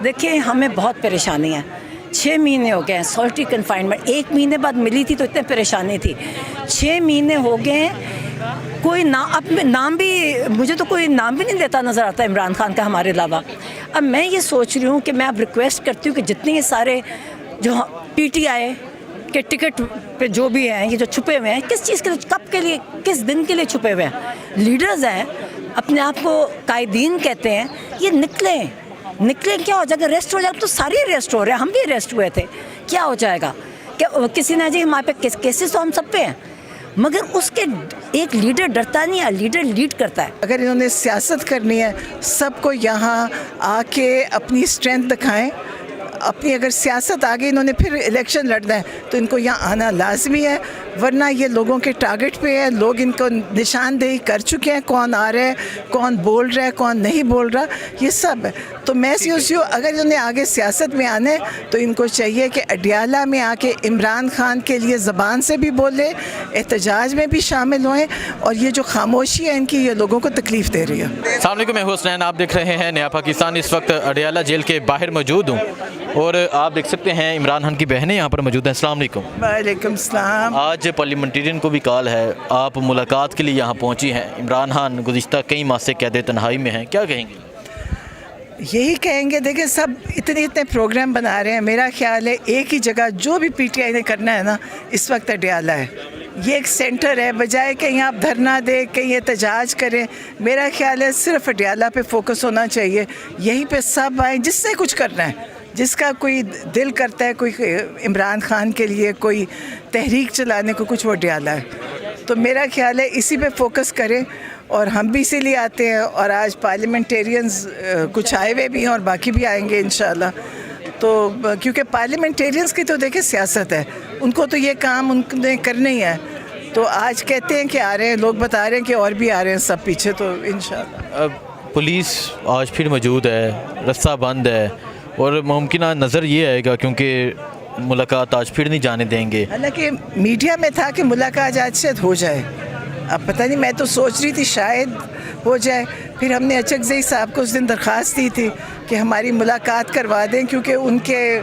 देखिए हमें बहुत परेशानी है, 6 महीने हो गए हैं सॉलिटरी कन्फाइनमेंट, 1 महीने बाद मिली थी तो इतने परेशानी थी, 6 महीने हो गए हैं। कोई नाम भी, मुझे तो कोई नाम भी नहीं देता नज़र आता इमरान खान का हमारे अलावा। अब मैं ये सोच रही हूँ कि मैं अब रिक्वेस्ट करती हूँ कि जितने ये सारे जो PTI के टिकट पे जो भी हैं, ये जो छुपे हुए हैं, किस चीज़ के लिए, कब के लिए, किस दिन के लिए छुपे हुए हैं, लीडर्स हैं, अपने आप को कायदीन कहते हैं, ये निकले क्या हो जाएगा, अरेस्ट हो जाएगा तो सारे अरेस्ट हो रहे हैं, हम भी अरेस्ट हुए थे, क्या हो जाएगा? क्या किसी ने जी हमारे पे केसेस तो हम सब पे हैं, मगर उसके एक लीडर डरता नहीं है, लीडर लीड करता है। अगर इन्होंने सियासत करनी है, सबको यहाँ आके अपनी स्ट्रेंथ दिखाएं। अपनी अगर सियासत आगे इन्होंने फिर इलेक्शन लड़ना है तो इनको यहाँ आना लाजमी है, वरना ये लोगों के टारगेट पे है। लोग इनको निशानदेही कर चुके हैं, कौन आ रहा है, कौन बोल रहा है, कौन नहीं बोल रहा, ये सब है। तो मैं सोचती हूँ अगर इन्होंने आगे सियासत में आना है तो इनको चाहिए कि अडियाला में आके इमरान खान के लिए ज़बान से भी बोले, एहतजाज में भी शामिल होएं, और ये जो खामोशी है इनकी, ये लोगों को तकलीफ़ दे रही है। सामने को मैं हुसनैन, आप देख रहे हैं नया पाकिस्तान। इस वक्त अडियाला जेल के बाहर मौजूद हूँ और आप देख सकते हैं इमरान खान की बहनें यहाँ पर मौजूद हैं। अस्सलाम वालेकुम। वालेकुम सलाम। आज पार्लियामेंटेरियन को भी कॉल है, आप मुलाकात के लिए यहाँ पहुँची हैं। इमरान खान गुज़िश्ता कई माह से कैद तन्हाई में हैं, क्या कहेंगे? यही कहेंगे, देखिए सब इतने प्रोग्राम बना रहे हैं, मेरा ख्याल है एक ही जगह जो भी PTI ने करना है ना, इस वक्त अडियाला है, ये एक सेंटर है। बजाय कहीं आप धरना दें, कहीं एहतजाज करें, मेरा ख्याल है सिर्फ अडियाला पे फोकस होना चाहिए। यहीं पे सब आए जिससे कुछ करना है, जिसका कोई दिल करता है, कोई इमरान खान के लिए कोई तहरीक चलाने को, कुछ वो अडियाला है। तो मेरा ख्याल है इसी पे फोकस करें, और हम भी इसीलिए आते हैं। और आज पार्लियामेंटेरियंस कुछ आए हुए भी हैं और बाकी भी आएंगे इंशाल्लाह। तो क्योंकि पार्लियामेंटेरियंस की तो देखिए सियासत है, उनको तो ये काम उनने करना ही है। तो आज कहते हैं कि आ रहे हैं, लोग बता रहे हैं कि और भी आ रहे हैं सब पीछे, तो इंशाल्लाह। पुलिस आज फिर मौजूद है, रास्ता बंद है और मुमकिन नज़र ये आएगा क्योंकि मुलाकात आज फिर नहीं जाने देंगे। हालांकि मीडिया में था कि मुलाकात आज से हो जाए, अब पता नहीं, मैं तो सोच रही थी शायद हो जाए। फिर हमने अचकज़ई साहब को उस दिन दरख्वास्त दी थी कि हमारी मुलाकात करवा दें, क्योंकि उनके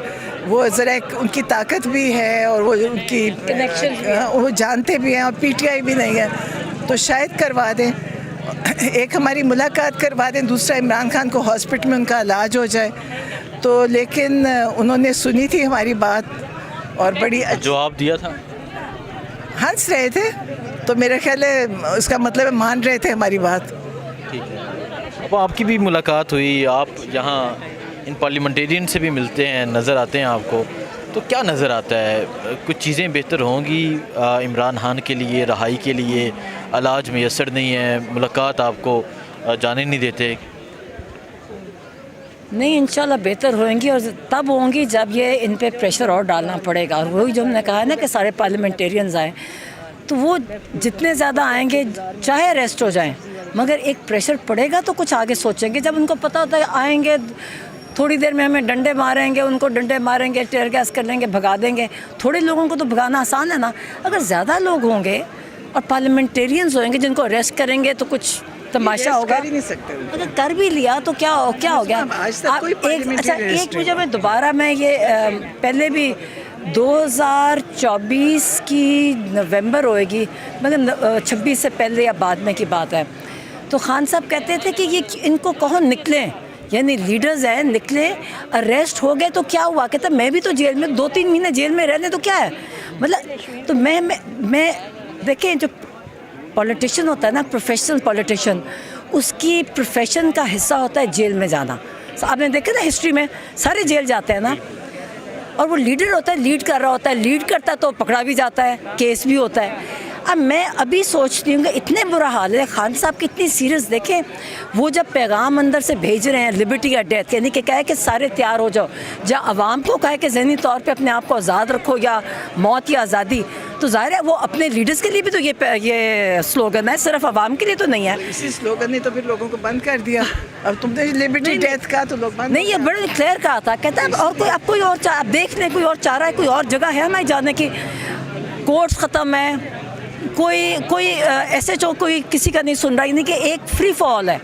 वो ज़रा उनकी ताकत भी है और वो उनकी कनेक्शन, वो जानते भी हैं और PTI भी नहीं है, तो शायद करवा दें। एक हमारी मुलाकात करवा दें, दूसरा इमरान खान को हॉस्पिटल में उनका इलाज हो जाए। तो लेकिन उन्होंने सुनी थी हमारी बात और बड़ी जवाब दिया था, हंस रहे थे, तो मेरा ख्याल है उसका मतलब मान रहे थे हमारी बात। ठीक है। अब आपकी भी मुलाकात हुई, आप यहाँ इन पार्लियामेंटेरियन से भी मिलते हैं, नज़र आते हैं आपको, तो क्या नज़र आता है? कुछ चीज़ें बेहतर होंगी इमरान खान के लिए, रहाई के लिए? इलाज मैसर नहीं है, मुलाकात आपको जाने नहीं देते? नहीं, इंशाल्लाह बेहतर होंगी, और तब होंगी जब ये इन पे प्रेशर और डालना पड़ेगा। और वही जो हमने कहा है ना कि सारे पार्लियामेंटेरियंस आए, तो वो जितने ज़्यादा आएंगे चाहे अरेस्ट हो जाएं, मगर एक प्रेशर पड़ेगा तो कुछ आगे सोचेंगे। जब उनको पता होता है आएंगे थोड़ी देर में हमें डंडे मारेंगे, उनको डंडे मारेंगे, टेयर गैस कर लेंगे, भगा देंगे, थोड़े लोगों को तो भगाना आसान है ना। अगर ज़्यादा लोग होंगे और पार्लियामेंटेरियंस होंगे जिनको अरेस्ट करेंगे तो कुछ तमाशा होगा। कर ही नहीं सकते। अगर कर भी लिया तो क्या हो गया? एक मुझे मैं दोबारा मैं ये पहले भी 2024 की नवंबर होएगी, मगर 26 से पहले या बाद में की बात है, तो खान साहब कहते थे कि ये इनको कहो निकलें, यानी लीडर्स हैं, निकले, अरेस्ट हो गए तो क्या हुआ? कहता मैं भी तो जेल में 2-3 महीने जेल में रहने तो क्या है, मतलब। तो मैं देखें, जो पॉलिटिशियन होता है ना, प्रोफेशनल पॉलिटिशियन, उसकी प्रोफेशन का हिस्सा होता है जेल में जाना। आपने देखा ना हिस्ट्री में सारे जेल जाते हैं ना, और वो लीडर होता है, लीड कर रहा होता है, लीड करता है तो पकड़ा भी जाता है, केस भी होता है। अब मैं अभी सोचती हूँ कि इतने बुरा हाल है, खान साहब की इतनी सीरियस, देखें वो जब पैगाम अंदर से भेज रहे हैं लिबर्टी या डेथ, यानी कि कहे कि सारे तैयार हो जाओ, जहाँ आवाम को कहे कि ज़हनी तौर पे अपने आप को आज़ाद रखो या मौत या आज़ादी, तो ज़ाहिर है वो अपने लीडर्स के लिए भी तो ये स्लोगन है, सिर्फ आवाम के लिए तो नहीं है। इसी स्लोगन ने तो फिर लोगों को बंद कर दिया। अब तुमने लिबर्टी डेथ का तो लोग बंद नहीं, ये बड़े क्लियर कहा था, कहता है और कोई, अब कोई और आप देख लें, कोई और चाह रहा है, कोई और जगह है हमें जाने की, कोर्ट्स ख़त्म है, कोई SHO कोई किसी का नहीं सुन रहा, यानी कि एक फ्री फॉल है।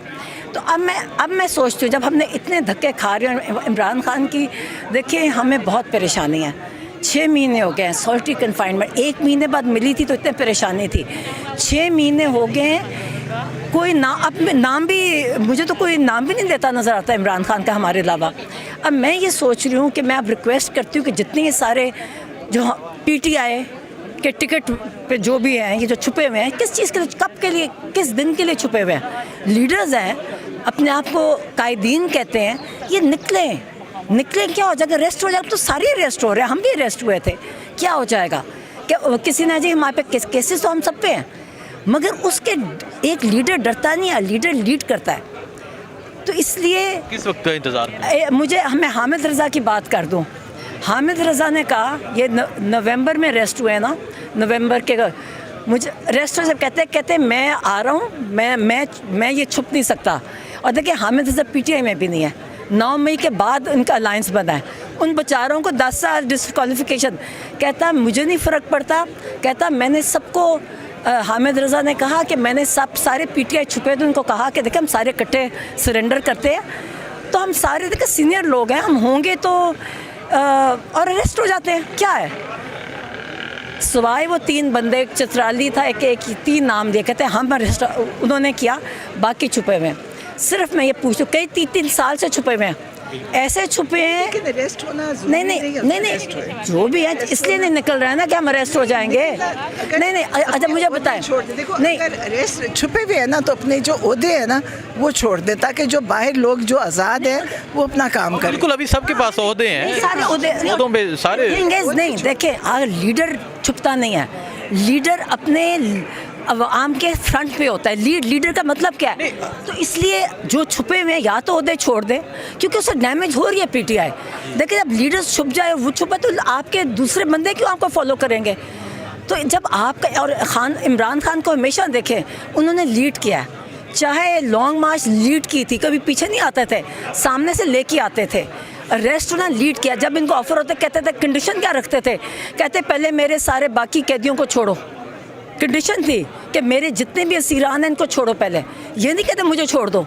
तो अब मैं सोचती हूँ, जब हमने इतने धक्के खा रहे हैं इमरान खान की, देखिए हमें बहुत परेशानी है। 6 महीने हो गए हैं सॉलिटरी कन्फाइनमेंट, 1 महीने बाद मिली थी तो इतने परेशानी थी। 6 महीने हो गए हैं, कोई अब नाम भी, मुझे तो कोई नाम भी नहीं देता नज़र आता इमरान खान का हमारे अलावा। अब मैं ये सोच रही हूँ कि मैं अब रिक्वेस्ट करती हूँ कि जितने ये सारे जो PTI के टिकट पे जो भी हैं, ये जो छुपे हुए हैं, किस चीज़ के लिए, कब के लिए, किस दिन के लिए छुपे हुए हैं? लीडर्स हैं, अपने आप को कायदीन कहते हैं, ये निकले क्या हो जाएगा? अरेस्ट हो जाएगा। तो सारे अरेस्ट हो रहे हैं, हम भी अरेस्ट हुए थे, क्या हो जाएगा? क्या किसी ने जी हमारे पे केसेस तो हम सब पे हैं, मगर उसके एक लीडर डरता नहीं है, लीडर लीड करता है। तो इसलिए किस वक्त का इंतजार? मैं हामिद रज़ा की बात कर दूं। हामिद रज़ा ने कहा, ये नवंबर में अरेस्ट हुए ना, नवंबर के मुझे अरेस्ट हो, जब कहते मैं आ रहा हूँ, मैं ये छुप नहीं सकता। और देखिए हामिद रज़ा PTI में भी नहीं है, 9 मई के बाद उनका अलायंस बना है। उन बेचारों को 10 साल डिस्क्वालिफिकेशन, कहता मुझे नहीं फ़र्क पड़ता, कहता मैंने सबको, हामिद रज़ा ने कहा कि मैंने सारे PTI छुपे थे, उनको कहा कि देखिए हम सारे इकट्ठे सरेंडर करते हैं, तो हम सारे देखिए सीनियर लोग हैं, हम होंगे तो और अरेस्ट हो जाते हैं, क्या है? सवाए वो 3 बंदे, एक चित्राली था, एक 3 नाम दिए, कहते हैं हम अरेस्ट उन्होंने किया, बाकी छुपे हुए हैं। सिर्फ मैं ये पूछूं, कई 3 साल से छुपे हुए हैं, ऐसे छुपे हैं। लेकिन अरेस्ट होना नहीं, जो भी है इसलिए नहीं निकल रहा है ना कि हम अरेस्ट हो जाएंगे। नहीं, अच्छा मुझे बताएं, नहीं अरेस्ट छुपे हुए हैं ना, तो अपने जो ओहदे हैं ना वो छोड़ दे, ताकि जो बाहर लोग जो आज़ाद हैं वो अपना काम करें। बिल्कुल, अभी सबके पास ओहदे हैं, सारे ओहदों पे सारे नहीं। देखिए लीडर छुपता नहीं है, लीडर अपने आम के फ्रंट पे होता है। लीडर का मतलब क्या है? तो इसलिए जो छुपे हुए हैं या तो उधर छोड़ दें, क्योंकि उससे डैमेज हो रही है PTI। देखिए जब लीडर्स छुप जाए, वो छुपे, तो आपके दूसरे बंदे क्यों आपको फॉलो करेंगे? तो जब आपका और इमरान खान को हमेशा देखें, उन्होंने लीड किया है, चाहे लॉन्ग मार्च लीड की थी, कभी पीछे नहीं आते थे, सामने से लेके आते थे। अरेस्ट उन्होंने लीड किया, जब इनको ऑफर होते कहते थे, कंडीशन क्या रखते थे? कहते पहले मेरे सारे बाकी कैदियों को छोड़ो, कंडीशन थी कि मेरे जितने भी असीरान हैं इनको छोड़ो पहले, ये नहीं कहते मुझे छोड़ दो।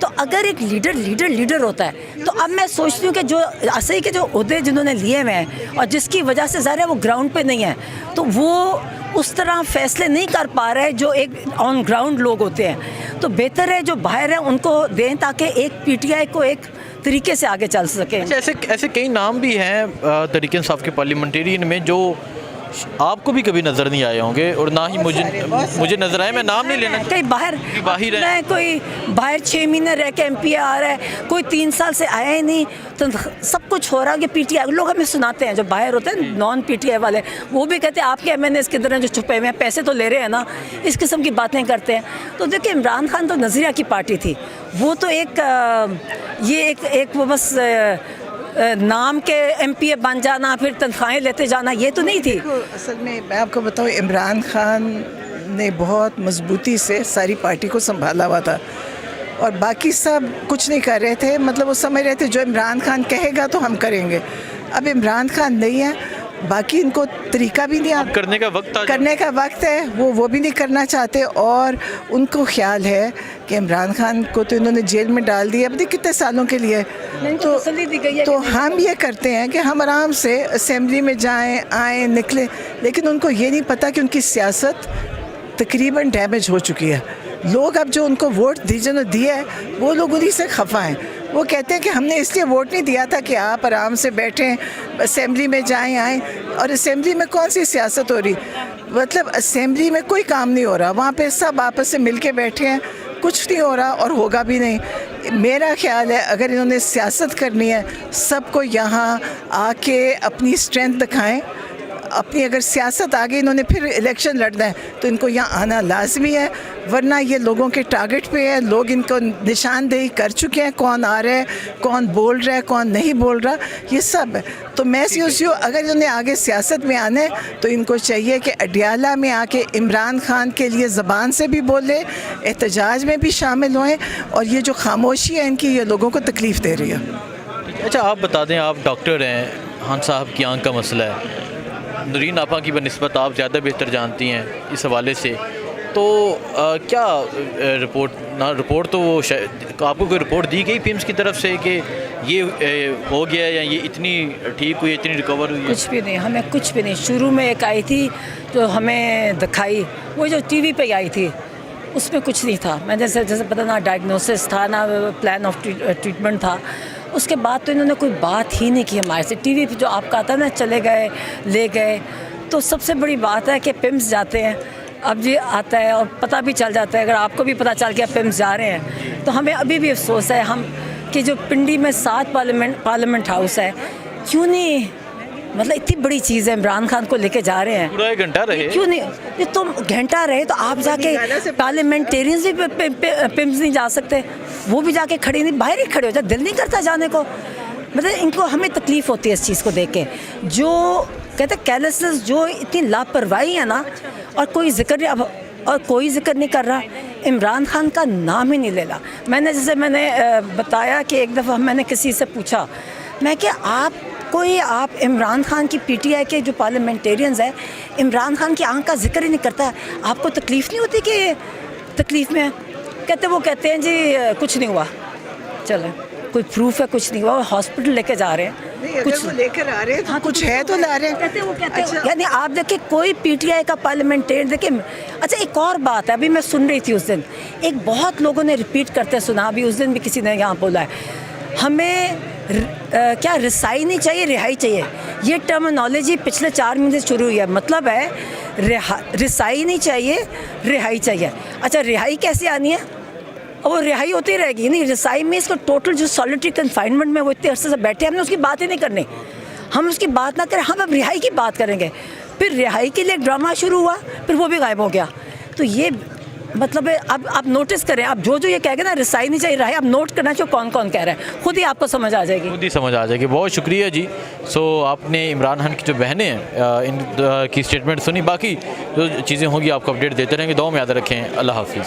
तो अगर एक लीडर होता है, तो अब मैं सोचती हूँ कि जो असली के जो ओहदे जिन्होंने लिए हुए हैं और जिसकी वजह से ज़ाहिर है वो ग्राउंड पे नहीं है, तो वो उस तरह फैसले नहीं कर पा रहे जो एक ऑन ग्राउंड लोग होते हैं। तो बेहतर है जो बाहर है उनको दें, ताकि एक PTI को एक तरीके से आगे चल सके। ऐसे कई नाम भी हैं तहरीक इंसाफ के पार्लियामेंटेरियन में जो आपको भी कभी नज़र नहीं आए होंगे, और ना ही मुझे नज़र आए। मैं नाम नहीं लेना, कहीं बाहर है, कोई बाहर 6 महीने रह के MP आ रहा है, कोई 3 साल से आया ही नहीं, तो सब कुछ हो रहा है कि PTI लोग हमें सुनाते हैं, जो बाहर होते हैं नॉन PTI वाले, वो भी कहते हैं आपके MNAs के तरह जो छुपे हुए हैं, पैसे तो ले रहे हैं ना, इस किस्म की बातें करते हैं। तो देखिए इमरान खान तो नज़रिया की पार्टी थी, वो तो एक वो बस नाम के MPA बन जाना, फिर तनख्वाहें लेते जाना, ये तो नहीं थी। असल में मैं आपको बताऊं, इमरान खान ने बहुत मजबूती से सारी पार्टी को संभाला हुआ था, और बाकी सब कुछ नहीं कर रहे थे। मतलब वो समझ रहे थे जो इमरान खान कहेगा तो हम करेंगे। अब इमरान खान नहीं है, बाकी इनको तरीका भी नहीं आता, करने का वक्त है, वो भी नहीं करना चाहते। और उनको ख्याल है कि इमरान खान को तो इन्होंने जेल में डाल दिया, पता कितने सालों के लिए। तो हम ये करते हैं कि हम आराम से असेंबली में जाएं, आएँ, निकलें, लेकिन उनको ये नहीं पता कि उनकी सियासत तकरीबन डैमेज हो चुकी है। लोग अब जो उनको वोट दिया है, वो लोग उन्हीं से खफा हैं। वो कहते हैं कि हमने इसलिए वोट नहीं दिया था कि आप आराम से बैठें, असेंबली में जाएं, आएँ। और असेंबली में कौन सी सियासत हो रही? मतलब असेंबली में कोई काम नहीं हो रहा, वहाँ पे सब आपस से मिल के बैठे हैं, कुछ नहीं हो रहा और होगा भी नहीं। मेरा ख्याल है अगर इन्होंने सियासत करनी है, सबको यहाँ आके अपनी स्ट्रेंथ दिखाएं। अपनी अगर सियासत आगे इन्होंने फिर इलेक्शन लड़ना है तो इनको यहाँ आना लाजमी है, वरना ये लोगों के टारगेट पे है। लोग इनको निशानदेही कर चुके हैं, कौन आ रहा है, कौन बोल रहा है, कौन नहीं बोल रहा, ये सब है। तो मैं सोचती हूँ अगर इन्होंने आगे सियासत में आना है तो इनको चाहिए कि अडियाला में आके इमरान खान के लिए ज़बान से भी बोले, एहतजाज में भी शामिल होएं, और ये जो खामोशी है इनकी, ये लोगों को तकलीफ़ दे रही है। अच्छा आप बता दें, आप डॉक्टर हैं, खान साहब की आंख का मसला है, नूरीन आपा की बनिस्बत आप ज़्यादा बेहतर जानती हैं इस हवाले से, तो क्या रिपोर्ट ना रिपोर्ट तो वो आपको कोई रिपोर्ट दी गई पिम्स की तरफ से कि ये हो गया या ये इतनी ठीक हुई, इतनी रिकवर हुई है? कुछ भी नहीं, हमें कुछ भी नहीं। शुरू में एक आई थी जो हमें दिखाई, वो जो टीवी पे आई थी, उसमें कुछ नहीं था। मैं जैसे पता ना डायग्नोसिस था ना प्लान ऑफ ट्रीटमेंट था। उसके बाद तो इन्होंने कोई बात ही नहीं की हमारे से। टीवी पे जो आपका आता ना, चले गए ले गए। तो सबसे बड़ी बात है कि पिम्स जाते हैं, अब ये आता है और पता भी चल जाता है। अगर आपको भी पता चल गया पिम्स जा रहे हैं, तो हमें अभी भी अफसोस है हम कि जो पिंडी में 7 पार्लियामेंट हाउस है, क्यों नहीं, मतलब इतनी बड़ी चीज़ है, इमरान खान को लेके जा रहे हैं, पूरा 1 घंटा रहे, क्यों नहीं? ये तो घंटा रहे तो आप जाके पार्लियामेंटेरियंस भी पिम्स नहीं जा सकते, वो भी जाके खड़े नहीं, बाहर ही खड़े हो जाए, दिल नहीं करता जाने को। मतलब इनको, हमें तकलीफ़ होती है इस चीज़ को देख के। जो कहते केयरलेसनेस, जो इतनी लापरवाही है ना, और कोई जिक्र नहीं, अब और कोई जिक्र नहीं कर रहा, इमरान खान का नाम ही नहीं ले रहा। मैंने बताया कि एक दफ़ा मैंने किसी से पूछा, मैं कि आप इमरान खान की पीटीआई के जो पार्लियामेंटेरियंस है, इमरान खान की आंख का जिक्र ही नहीं करता है, आपको तकलीफ़ नहीं होती कि तकलीफ़ में है? कहते हैं जी कुछ नहीं हुआ। चलो, कोई प्रूफ है कुछ नहीं हुआ, हॉस्पिटल लेके जा रहे हैं, कुछ लेकर आ रहे हैं, हाँ, कुछ है तो ला रहे हैं। कहते हैं यानी आप देखिए कोई पीटीआई का पार्लियामेंटेरियन देखिए। अच्छा, एक और बात है, अभी मैं सुन रही थी उस दिन, एक बहुत लोगों ने रिपीट करते सुना, अभी उस दिन भी किसी ने यहाँ बोला है, हमें क्या रिसाई नहीं चाहिए, रिहाई चाहिए। ये टर्मिनोलॉजी पिछले 4 महीने से शुरू हुई है। मतलब है रिसाई नहीं चाहिए, रिहाई चाहिए। अच्छा, रिहाई कैसे आनी है? और वो रिहाई होती रहेगी नहीं। रिसाई में इसको टोटल जो सॉलिटरी कन्फाइनमेंट में वो इतने अरसे से बैठे, हमने उसकी बात ही नहीं करनी। हम उसकी बात ना करें, हम अब रिहाई की बात करेंगे। फिर रिहाई के लिए एक ड्रामा शुरू हुआ, फिर वो भी गायब हो गया। तो ये मतलब है, अब आप नोटिस करें, आप जो ये कहेंगे ना रिसाई नहीं चाहिए, रहा है, आप नोट करना चाहिए कौन कौन कह रहा है, खुद ही आपको समझ आ जाएगी। खुद ही समझ आ जाएगी। बहुत शुक्रिया जी। सो आपने इमरान खान की जो बहनें हैं इन की स्टेटमेंट सुनी, बाकी जो चीज़ें होंगी आपको अपडेट देते रहेंगे। दुआ में याद रखें। अल्लाह हाफिज़।